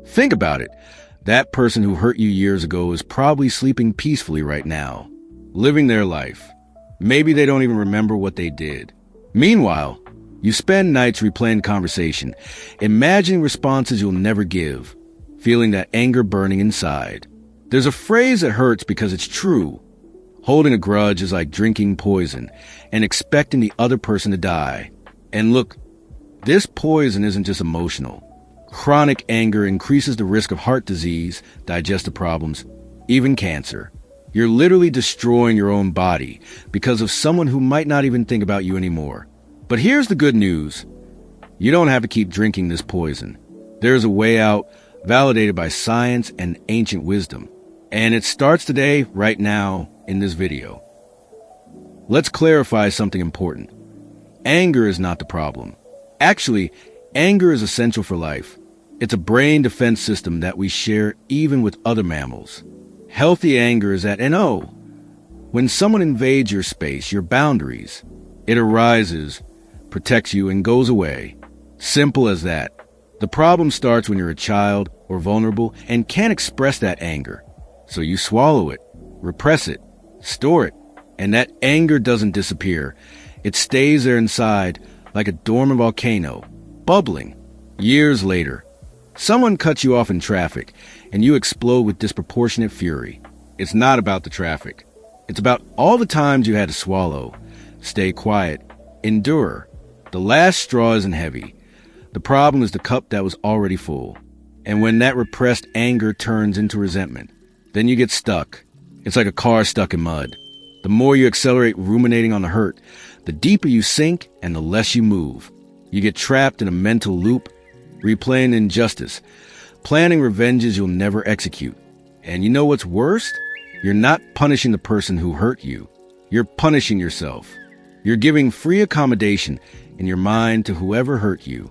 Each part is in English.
Think about it. That person who hurt you years ago is probably sleeping peacefully right now, living their life. Maybe they don't even remember what they did. Meanwhile, you spend nights replaying conversation, imagining responses you'll never give, feeling that anger burning inside. There's a phrase that hurts because it's true. Holding a grudge is like drinking poison and expecting the other person to die. And look, this poison isn't just emotional. Chronic anger increases the risk of heart disease, digestive problems, even cancer. You're literally destroying your own body because of someone who might not even think about you anymore. But here's the good news. You don't have to keep drinking this poison. There's a way out, validated by science and ancient wisdom. And it starts today, right now, in this video. Let's clarify something important. Anger is not the problem. Actually, anger is essential for life. It's a brain defense system that we share even with other mammals. Healthy anger is at NO. When someone invades your space, your boundaries, it arises, protects you, and goes away. Simple as that. The problem starts when you're a child or vulnerable and can't express that anger. So you swallow it, repress it, store it, and that anger doesn't disappear. It stays there inside like a dormant volcano, bubbling. Years later, someone cuts you off in traffic, and you explode with disproportionate fury. It's not about the traffic. It's about all the times you had to swallow, stay quiet, endure. The last straw isn't heavy. The problem is the cup that was already full. And when that repressed anger turns into resentment, then you get stuck. It's like a car stuck in mud. The more you accelerate ruminating on the hurt, the deeper you sink and the less you move. You get trapped in a mental loop, replaying injustice, planning revenges you'll never execute. And you know what's worst? You're not punishing the person who hurt you. You're punishing yourself. You're giving free accommodation in your mind to whoever hurt you.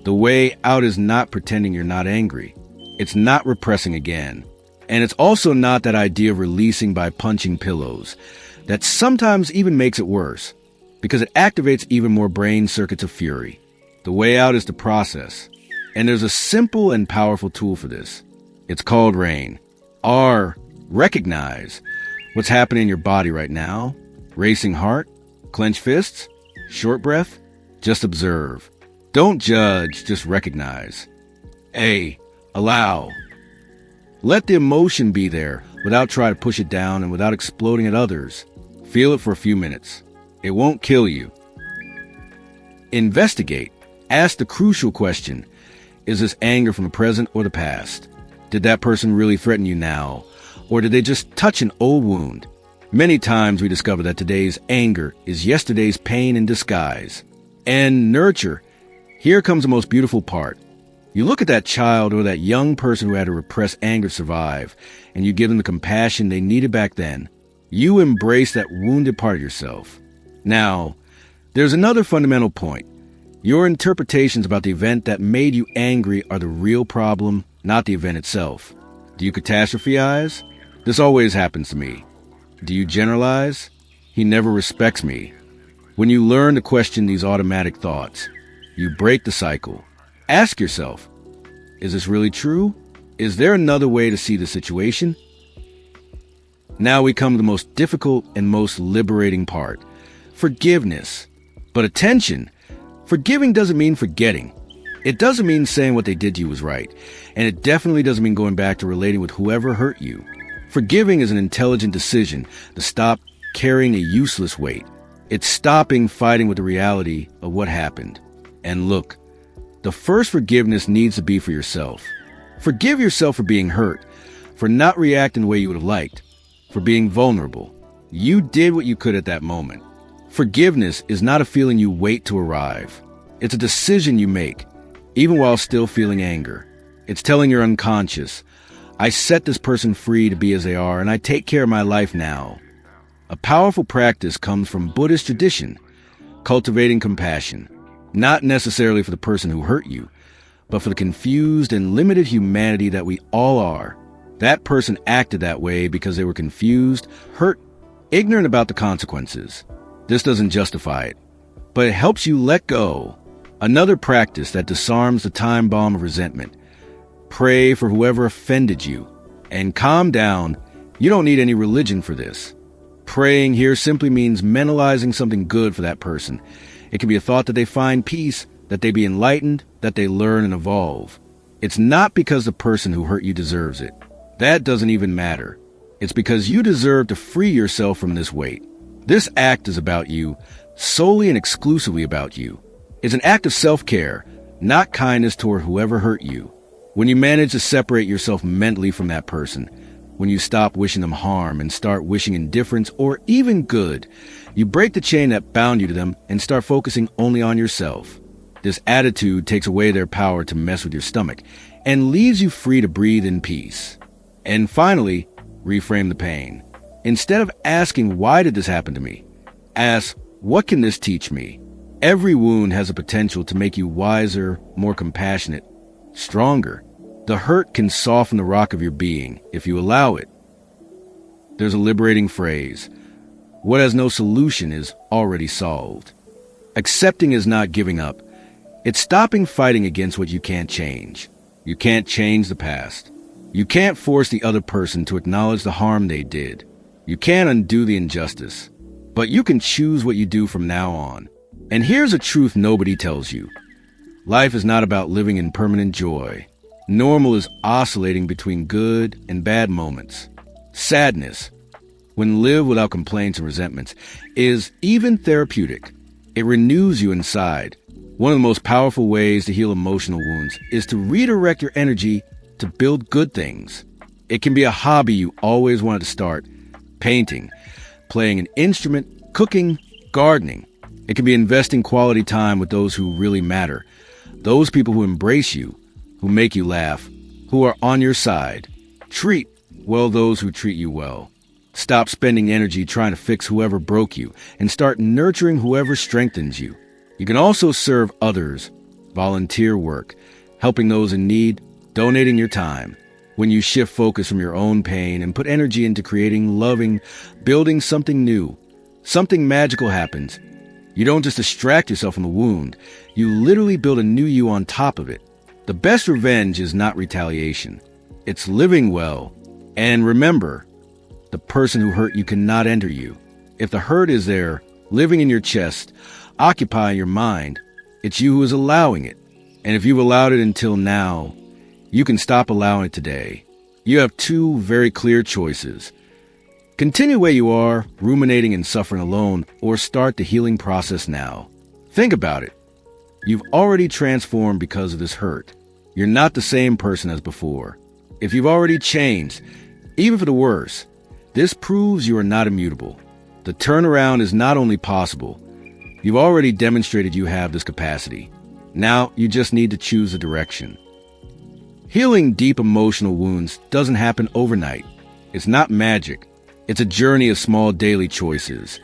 The way out is not pretending you're not angry. It's not repressing again. And it's also not that idea of releasing by punching pillows. That sometimes even makes it worse, because it activates even more brain circuits of fury. The way out is to process. And there's a simple and powerful tool for this. It's called RAIN. R, recognize what's happening in your body right now. Racing heart, clenched fists, short breath. Just observe. Don't judge, just recognize. A, allow. Let the emotion be there without trying to push it down and without exploding at others. Feel it for a few minutes. It won't kill you. Investigate. Ask the crucial question. Is this anger from the present or the past? Did that person really threaten you now? Or did they just touch an old wound? Many times we discover that today's anger is yesterday's pain in disguise. And nurture. Here comes the most beautiful part. You look at that child or that young person who had to repress anger to survive, and you give them the compassion they needed back then. You embrace that wounded part of yourself. Now, there's another fundamental point. Your interpretations about the event that made you angry are the real problem, not the event itself. Do you catastrophize? This always happens to me. Do you generalize? He never respects me. When you learn to question these automatic thoughts, you break the cycle. Ask yourself, is this really true? Is there another way to see the situation? Now we come to the most difficult and most liberating part, forgiveness. But attention, forgiving doesn't mean forgetting. It doesn't mean saying what they did to you was right. And it definitely doesn't mean going back to relating with whoever hurt you. Forgiving is an intelligent decision to stop carrying a useless weight. It's stopping fighting with the reality of what happened. And look, the first forgiveness needs to be for yourself. Forgive yourself for being hurt, for not reacting the way you would have liked, for being vulnerable. You did what you could at that moment. Forgiveness is not a feeling you wait to arrive. It's a decision you make, even while still feeling anger. It's telling your unconscious, I set this person free to be as they are, and I take care of my life now. A powerful practice comes from Buddhist tradition, cultivating compassion. Not necessarily for the person who hurt you, but for the confused and limited humanity that we all are. That person acted that way because they were confused, hurt, ignorant about the consequences. This doesn't justify it, but it helps you let go. Another practice that disarms the time bomb of resentment. Pray for whoever offended you. And calm down. You don't need any religion for this. Praying here simply means mentalizing something good for that person. It can be a thought that they find peace, that they be enlightened, that they learn and evolve. It's not because the person who hurt you deserves it. That doesn't even matter. It's because you deserve to free yourself from this weight. This act is about you, solely and exclusively about you. It's an act of self-care, not kindness toward whoever hurt you. When you manage to separate yourself mentally from that person, when you stop wishing them harm and start wishing indifference or even good, you break the chain that bound you to them and start focusing only on yourself. This attitude takes away their power to mess with your stomach and leaves you free to breathe in peace. And finally, reframe the pain. Instead of asking, why did this happen to me? Ask, what can this teach me? Every wound has a potential to make you wiser, more compassionate, stronger. The hurt can soften the rock of your being if you allow it. There's a liberating phrase: what has no solution is already solved. Accepting is not giving up. It's stopping fighting against what you can't change. You can't change the past. You can't force the other person to acknowledge the harm they did. You can't undo the injustice. But you can choose what you do from now on. And here's a truth nobody tells you. Life is not about living in permanent joy. Normal is oscillating between good and bad moments. Sadness, when lived without complaints and resentments, is even therapeutic. It renews you inside. One of the most powerful ways to heal emotional wounds is to redirect your energy to build good things. It can be a hobby you always wanted to start: painting, playing an instrument, cooking, gardening. It can be investing quality time with those who really matter, those people who embrace you, who make you laugh, who are on your side. Treat well those who treat you well. Stop spending energy trying to fix whoever broke you and start nurturing whoever strengthens you. You can also serve others, volunteer work, helping those in need, donating your time. When you shift focus from your own pain and put energy into creating, loving, building something new, something magical happens. You don't just distract yourself from the wound, you literally build a new you on top of it. The best revenge is not retaliation. It's living well. And remember, the person who hurt you cannot enter you. If the hurt is there, living in your chest, occupying your mind, it's you who is allowing it. And if you've allowed it until now, you can stop allowing it today. You have two very clear choices. Continue where you are, ruminating and suffering alone, or start the healing process now. Think about it. You've already transformed because of this hurt. You're not the same person as before. If you've already changed, even for the worse, this proves you are not immutable. The turnaround is not only possible, you've already demonstrated you have this capacity. Now you just need to choose a direction. Healing deep emotional wounds doesn't happen overnight. It's not magic. It's a journey of small daily choices.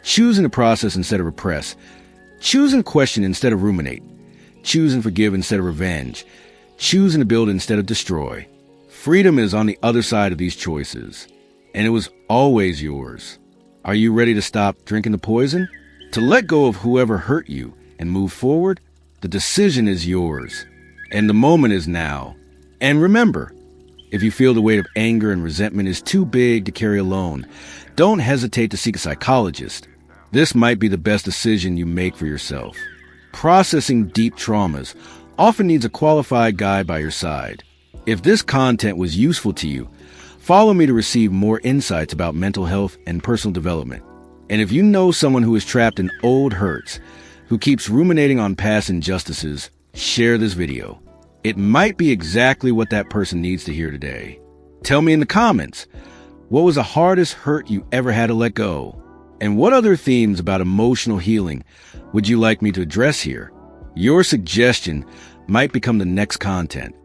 Choosing to process instead of repress. Choosing to question instead of ruminate. Choosing to forgive instead of revenge. Choosing to build instead of destroy. Freedom is on the other side of these choices. And it was always yours. Are you ready to stop drinking the poison? To let go of whoever hurt you and move forward? The decision is yours. And the moment is now. And remember, if you feel the weight of anger and resentment is too big to carry alone, don't hesitate to seek a psychologist. This might be the best decision you make for yourself. Processing deep traumas often needs a qualified guide by your side. If this content was useful to you, follow me to receive more insights about mental health and personal development. And if you know someone who is trapped in old hurts, who keeps ruminating on past injustices, share this video. It might be exactly what that person needs to hear today. Tell me in the comments, what was the hardest hurt you ever had to let go? And what other themes about emotional healing would you like me to address here? Your suggestion might become the next content.